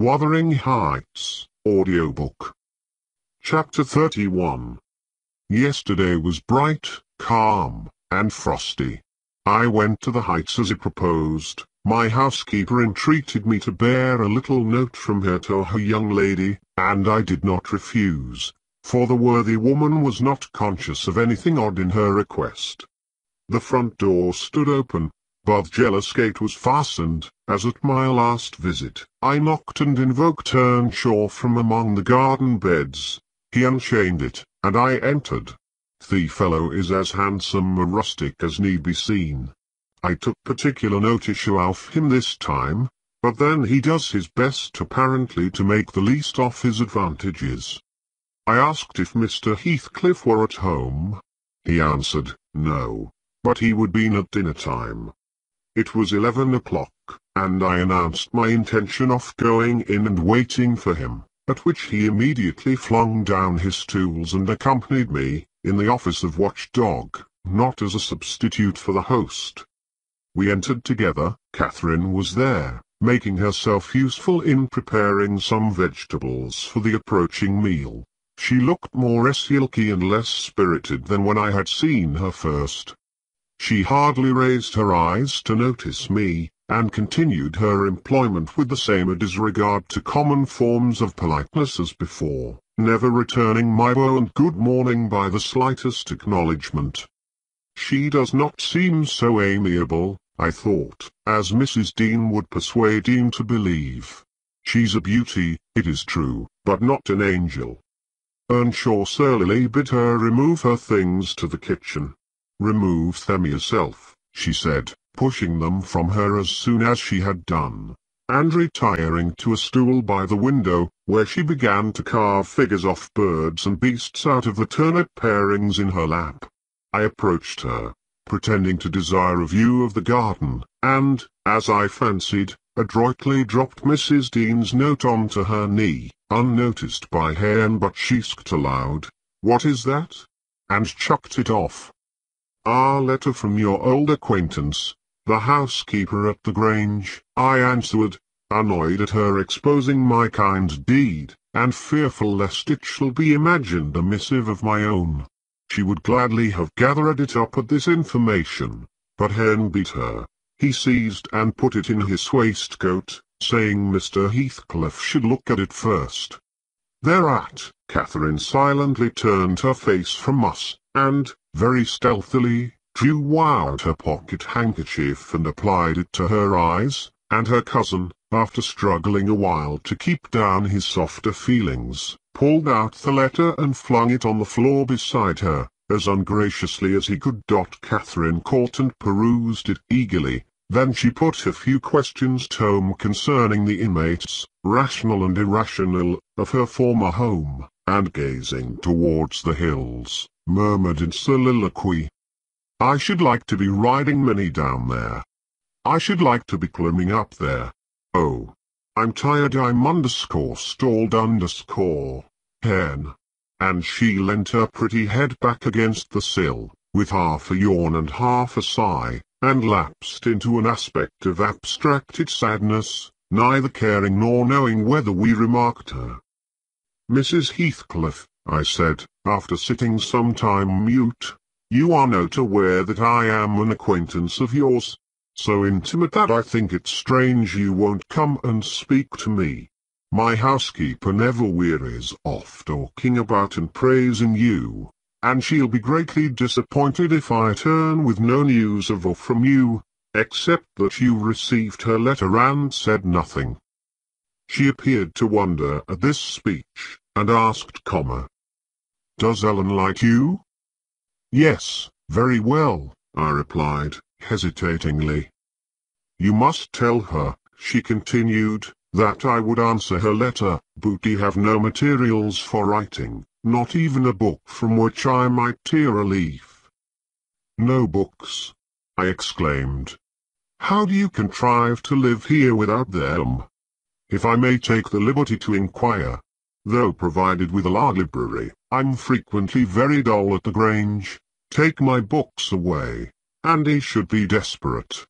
Wuthering Heights, Audiobook. Chapter 31. Yesterday was bright, calm, and frosty. I went to the Heights as I proposed. My housekeeper entreated me to bear a little note from her to her young lady, and I did not refuse, for the worthy woman was not conscious of anything odd in her request. The front door stood open, but the jealous gate was fastened, as at my last visit. I knocked and invoked Earnshaw from among the garden beds. He unchained it, and I entered. The fellow is as handsome a rustic as need be seen. I took particular notice of him this time, but then he does his best apparently to make the least of his advantages. I asked if Mr Heathcliff were at home. He answered, no, but he would be in at dinner time. It was 11 o'clock, and I announced my intention of going in and waiting for him, at which he immediately flung down his tools and accompanied me, in the office of watchdog, not as a substitute for the host. We entered together. Catherine was there, making herself useful in preparing some vegetables for the approaching meal. She looked more sulky and less spirited than when I had seen her first. She hardly raised her eyes to notice me, and continued her employment with the same disregard to common forms of politeness as before, never returning my bow and good morning by the slightest acknowledgment. She does not seem so amiable, I thought, as Mrs. Dean would persuade him to believe. She's a beauty, it is true, but not an angel. Earnshaw surlily bid her remove her things to the kitchen. Remove them yourself, she said, pushing them from her as soon as she had done, and retiring to a stool by the window, where she began to carve figures of birds and beasts out of the turnip parings in her lap. I approached her, pretending to desire a view of the garden, and, as I fancied, adroitly dropped Mrs. Dean's note onto her knee, unnoticed by Hen, but she squeaked aloud, "What is that?" and chucked it off. "A letter from your old acquaintance, the housekeeper at the Grange," I answered, annoyed at her exposing my kind deed, and fearful lest it shall be imagined a missive of my own. She would gladly have gathered it up at this information, but Hen beat her. He seized and put it in his waistcoat, saying Mr Heathcliff should look at it first. Thereat, Catherine silently turned her face from us, and, very stealthily, drew out her pocket handkerchief and applied it to her eyes, and her cousin, after struggling a while to keep down his softer feelings, pulled out the letter and flung it on the floor beside her, as ungraciously as he could. Catherine caught and perused it eagerly. Then she put a few questions to him concerning the inmates, rational and irrational, of her former home, and gazing towards the hills, murmured in soliloquy, "I should like to be riding many down there. I should like to be climbing up there. Oh, I'm tired, I'm stalled Hen." And she leant her pretty head back against the sill, with half a yawn and half a sigh, and lapsed into an aspect of abstracted sadness, neither caring nor knowing whether we remarked her. "Mrs. Heathcliff," I said, after sitting some time mute, "you are not aware that I am an acquaintance of yours, so intimate that I think it strange you won't come and speak to me. My housekeeper never wearies of talking about and praising you, and she'll be greatly disappointed if I turn with no news of or from you, except that you received her letter and said nothing." She appeared to wonder at this speech, and asked, "Does Ellen like you?" "Yes, very well," I replied, hesitatingly. "You must tell her," she continued, "that I would answer her letter, but I have no materials for writing, not even a book from which I might tear a leaf." "No books!" I exclaimed. "How do you contrive to live here without them? If I may take the liberty to inquire, though provided with a library, I'm frequently very dull at the Grange. Take my books away, and I should be desperate.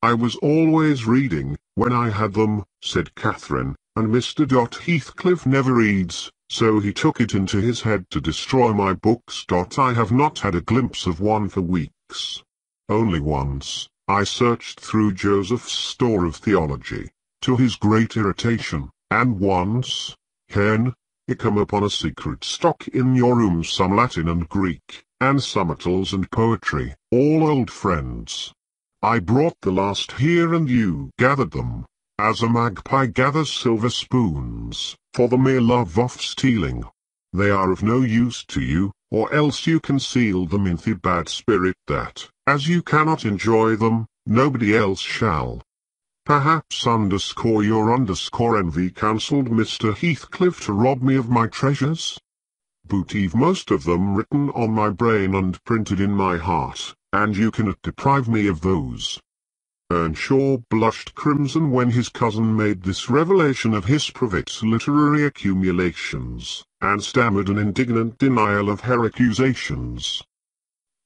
I was always reading, "When I had them," said Catherine, "and Mr. Heathcliff never reads, so he took it into his head to destroy my books. I have not had a glimpse of one for weeks. Only once, I searched through Joseph's store of theology, to his great irritation, and once, Hen, I come upon a secret stock in your room, some Latin and Greek, and somertals and poetry, all old friends. I brought the last here and you gathered them, as a magpie gathers silver spoons, for the mere love of stealing. They are of no use to you, or else you conceal them in the bad spirit that, as you cannot enjoy them, nobody else shall. Perhaps your envy counselled Mr. Heathcliff to rob me of my treasures? But I've most of them written on my brain and printed in my heart, and you cannot deprive me of those." Earnshaw blushed crimson when his cousin made this revelation of his private literary accumulations, and stammered an indignant denial of her accusations.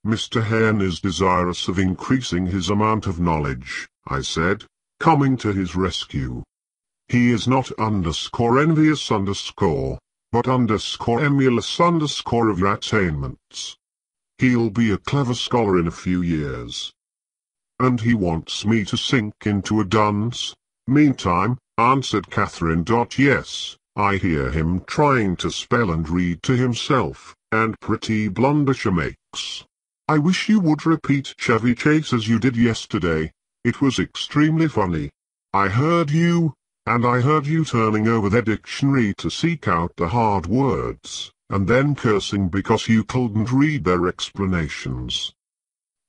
"Mr. Hen is desirous of increasing his amount of knowledge," I said, coming to his rescue. "He is not _envious_, but _emulous_ of your attainments. He'll be a clever scholar in a few years. And he wants me to sink into a dunce. Meantime," answered Catherine. "Yes, I hear him trying to spell and read to himself, and pretty blunders he makes. I wish you would repeat Chevy Chase as you did yesterday. It was extremely funny. I heard you turning over their dictionary to seek out the hard words, and then cursing because you couldn't read their explanations."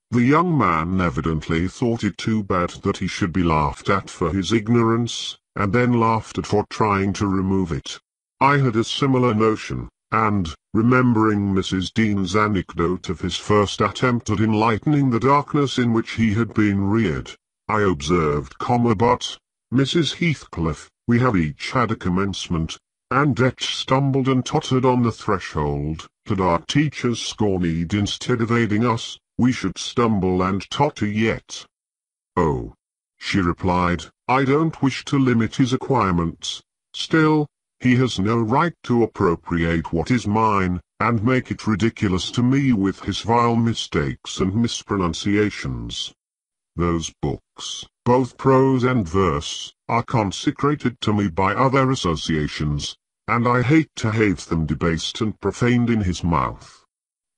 The young man evidently thought it too bad that he should be laughed at for his ignorance, and then laughed at for trying to remove it. I had a similar notion, and, remembering Mrs. Dean's anecdote of his first attempt at enlightening the darkness in which he had been reared, I observed, "But, Mrs. Heathcliff, we have each had a commencement, and each stumbled and tottered on the threshold, that our teachers scorned. Instead of aiding us, we should stumble and totter yet." "Oh," she replied, "I don't wish to limit his acquirements. Still, he has no right to appropriate what is mine, and make it ridiculous to me with his vile mistakes and mispronunciations. Those books, both prose and verse, are consecrated to me by other associations, and I hate to have them debased and profaned in his mouth.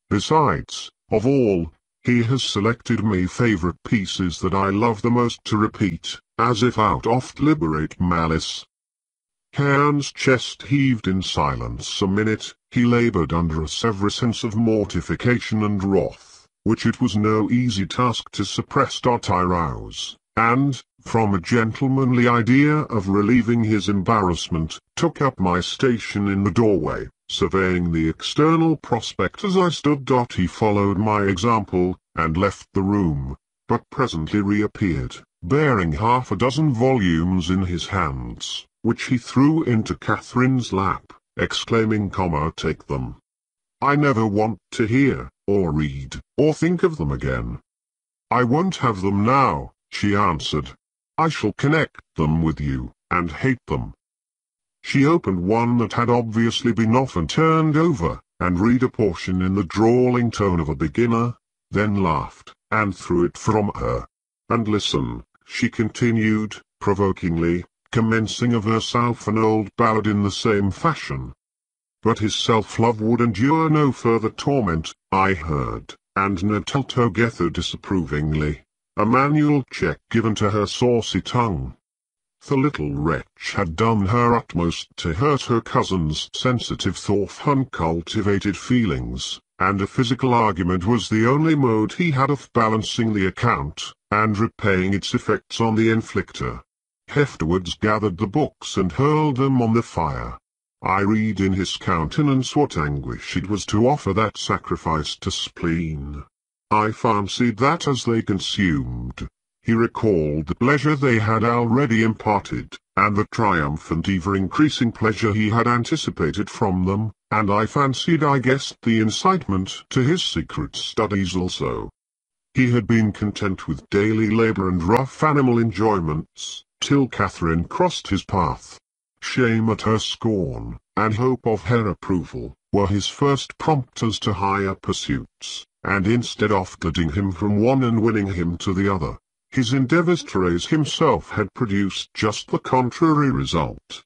Besides, of all, he has selected me favourite pieces that I love the most to repeat, as if out of deliberate malice." Hen's chest heaved in silence a minute. He laboured under a severe sense of mortification and wrath, which it was no easy task to suppress. I rose, and, from a gentlemanly idea of relieving his embarrassment, took up my station in the doorway, surveying the external prospect as I stood. He followed my example, and left the room, but presently reappeared, bearing half a dozen volumes in his hands, which he threw into Catherine's lap, exclaiming, "Take them. I never want to hear, or read, or think of them again." "I won't have them now," she answered. "I shall connect them with you, and hate them." She opened one that had obviously been often turned over, and read a portion in the drawling tone of a beginner, then laughed, and threw it from her. "And listen," she continued, provokingly, commencing of herself an old ballad in the same fashion. But his self-love would endure no further torment, I heard, and noted together disapprovingly, a manual check given to her saucy tongue. The little wretch had done her utmost to hurt her cousin's sensitive thought, uncultivated feelings, and a physical argument was the only mode he had of balancing the account, and repaying its effects on the inflictor. Afterwards gathered the books and hurled them on the fire. I read in his countenance what anguish it was to offer that sacrifice to spleen. I fancied that as they consumed, he recalled the pleasure they had already imparted, and the triumphant ever-increasing pleasure he had anticipated from them, and I fancied I guessed the incitement to his secret studies also. He had been content with daily labour and rough animal enjoyments, till Catherine crossed his path. Shame at her scorn, and hope of her approval, were his first prompters to higher pursuits, and instead of guiding him from one and winning him to the other, his endeavours to raise himself had produced just the contrary result.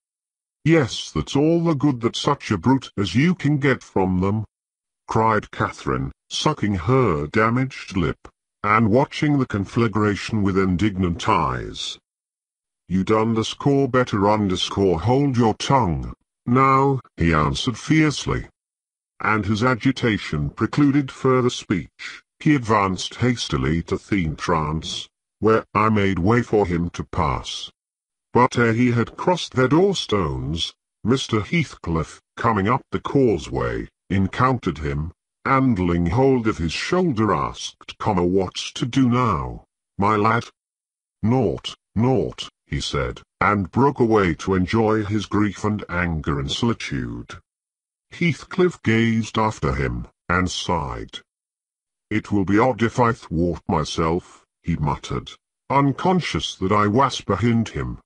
"Yes, that's all the good that such a brute as you can get from them," cried Catherine, sucking her damaged lip, and watching the conflagration with indignant eyes. "You'd better hold your tongue, now," he answered fiercely. And his agitation precluded further speech. He advanced hastily to the entrance, where I made way for him to pass. But ere he had crossed the door-stones, Mr Heathcliff, coming up the causeway, encountered him, and laying hold of his shoulder asked, "What's to do now, my lad?" "Naught, he said, and broke away to enjoy his grief and anger in solitude. Heathcliff gazed after him, and sighed. "It will be odd if I thwart myself," he muttered, unconscious that I was behind him.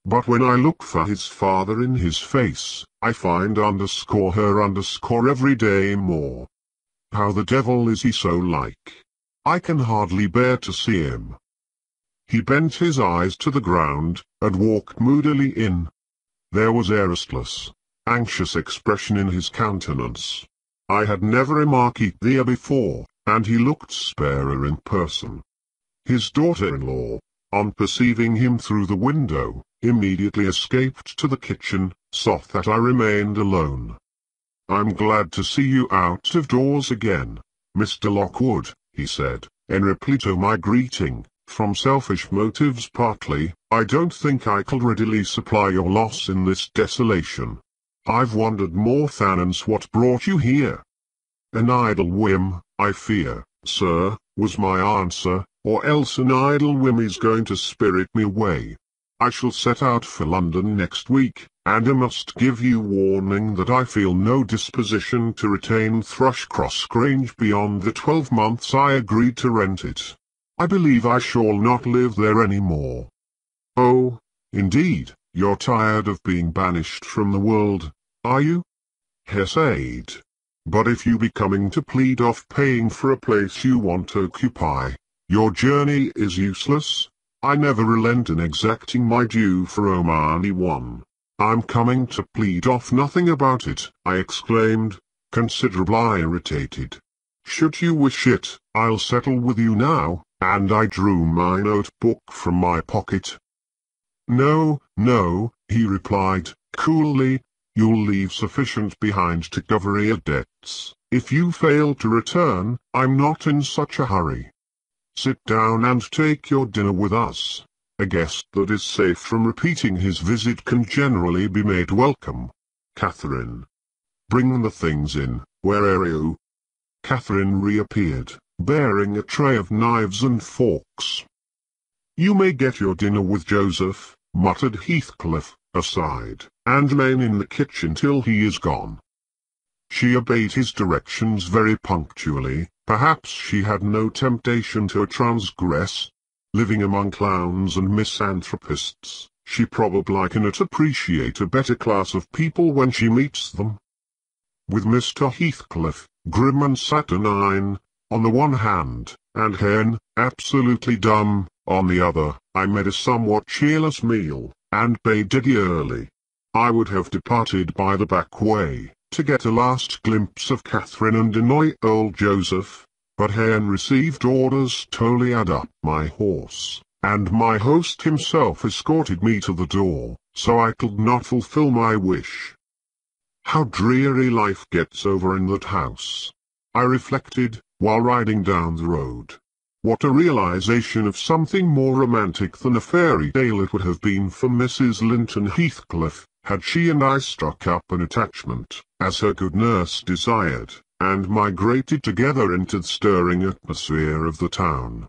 "But when I look for his father in his face, I find _ every day more. How the devil is he so like? I can hardly bear to see him." He bent his eyes to the ground, and walked moodily in. There was a restless, anxious expression in his countenance. I had never remarked it there before, and he looked sparer in person. His daughter-in-law, on perceiving him through the window, immediately escaped to the kitchen, saw that I remained alone. "I'm glad to see you out of doors again, Mr. Lockwood," he said, in reply to my greeting. "From selfish motives partly, I don't think I could readily supply your loss in this desolation. I've wondered more than what brought you here." "An idle whim, I fear, sir," was my answer, "or else an idle whim is going to spirit me away. I shall set out for London next week, and I must give you warning that I feel no disposition to retain Thrushcross Grange beyond the 12 months I agreed to rent it. I believe I shall not live there any more." "Oh, indeed, you're tired of being banished from the world, are you?" "Hesade. But if you be coming to plead off paying for a place you want to occupy, your journey is useless. I never relent in exacting my due from anyone." "I'm coming to plead off nothing about it," I exclaimed, considerably irritated. "Should you wish it, I'll settle with you now," and I drew my notebook from my pocket. No, he replied, coolly, "you'll leave sufficient behind to cover your debts. If you fail to return, I'm not in such a hurry. Sit down and take your dinner with us. A guest that is safe from repeating his visit can generally be made welcome. Catherine, bring the things in. Where are you?" Catherine reappeared, bearing a tray of knives and forks. "You may get your dinner with Joseph," muttered Heathcliff, aside, "and remain in the kitchen till he is gone." She obeyed his directions very punctually. Perhaps she had no temptation to transgress. Living among clowns and misanthropists, she probably cannot appreciate a better class of people when she meets them. With Mr. Heathcliff, grim and saturnine, on the one hand, and Hen, absolutely dumb, on the other, I made a somewhat cheerless meal, and bade adieu early. I would have departed by the back way, to get a last glimpse of Catherine and annoy old Joseph, but Hen received orders to lead up my horse, and my host himself escorted me to the door, so I could not fulfill my wish. How dreary life gets over in that house, I reflected, while riding down the road. What a realization of something more romantic than a fairy tale it would have been for Mrs. Linton Heathcliff, had she and I struck up an attachment, as her good nurse desired, and migrated together into the stirring atmosphere of the town.